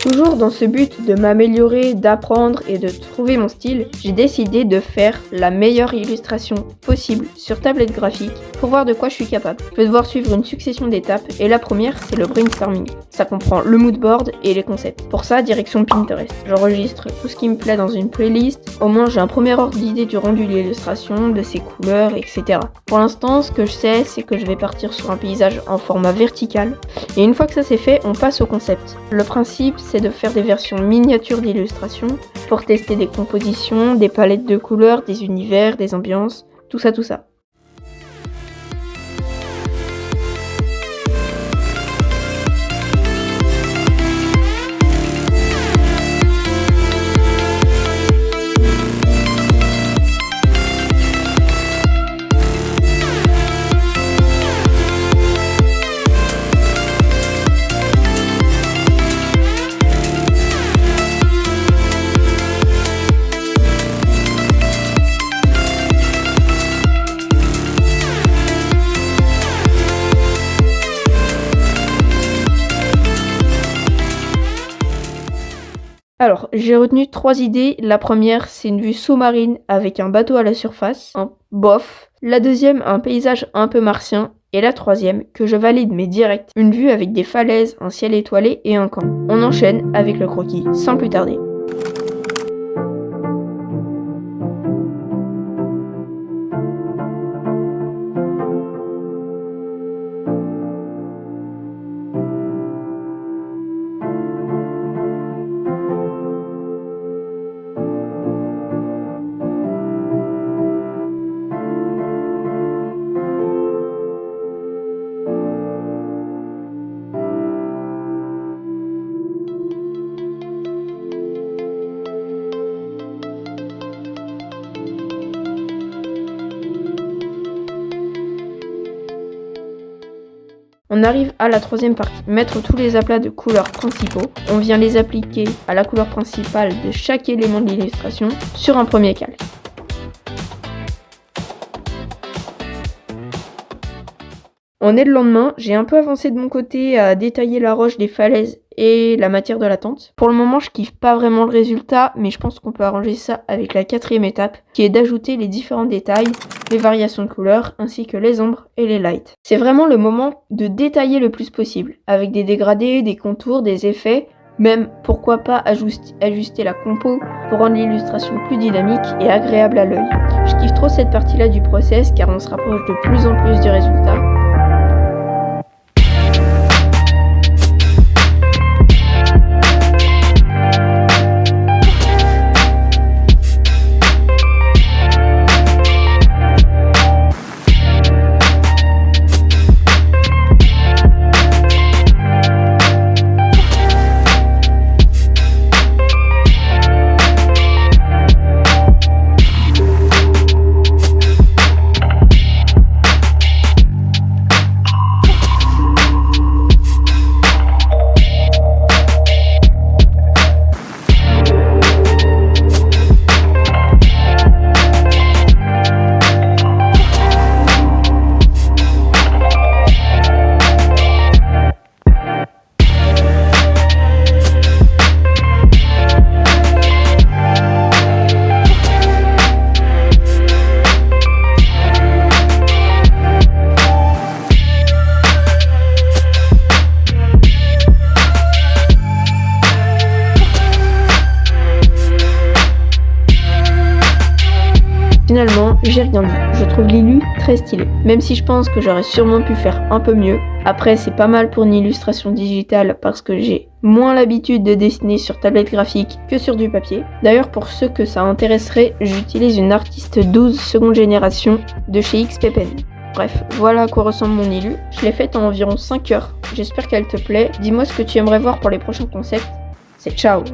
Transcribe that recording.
Toujours dans ce but de m'améliorer, d'apprendre et de trouver mon style, j'ai décidé de faire la meilleure illustration possible sur tablette graphique pour voir de quoi je suis capable. Je vais devoir suivre une succession d'étapes et la première c'est le brainstorming. Ça comprend le mood board et les concepts. Pour ça, direction Pinterest. J'enregistre tout ce qui me plaît dans une playlist. Au moins j'ai un premier ordre d'idée du rendu de l'illustration, de ses couleurs, etc. Pour l'instant, ce que je sais, c'est que je vais partir sur un paysage en format vertical. Et une fois que ça c'est fait, on passe au concept. Le principe, c'est de faire des versions miniatures d'illustrations pour tester des compositions, des palettes de couleurs, des univers, des ambiances, tout ça. Alors, j'ai retenu 3 idées. La première, c'est une vue sous-marine avec un bateau à la surface, un bof. La deuxième, un paysage un peu martien. Et la troisième, que je valide mais direct, une vue avec des falaises, un ciel étoilé et un camp. On enchaîne avec le croquis, sans plus tarder. On arrive à la troisième partie, mettre tous les aplats de couleurs principaux. On vient les appliquer à la couleur principale de chaque élément de l'illustration sur un premier calque. On est le lendemain, j'ai un peu avancé de mon côté à détailler la roche des falaises et la matière de la tente. Pour le moment, je kiffe pas vraiment le résultat, mais je pense qu'on peut arranger ça avec la quatrième étape, qui est d'ajouter les différents détails, les variations de couleurs, ainsi que les ombres et les lights. C'est vraiment le moment de détailler le plus possible, avec des dégradés, des contours, des effets, même pourquoi pas ajuster la compo pour rendre l'illustration plus dynamique et agréable à l'œil. Je kiffe trop cette partie-là du process car on se rapproche de plus en plus du résultat. Finalement, j'ai rien dit. Je trouve l'illu très stylé. Même si je pense que j'aurais sûrement pu faire un peu mieux. Après, c'est pas mal pour une illustration digitale parce que j'ai moins l'habitude de dessiner sur tablette graphique que sur du papier. D'ailleurs, pour ceux que ça intéresserait, j'utilise une Artist 12 seconde génération de chez XPpen. Bref, voilà à quoi ressemble mon illu. Je l'ai faite en environ 5 heures. J'espère qu'elle te plaît. Dis-moi ce que tu aimerais voir pour les prochains concepts. C'est ciao!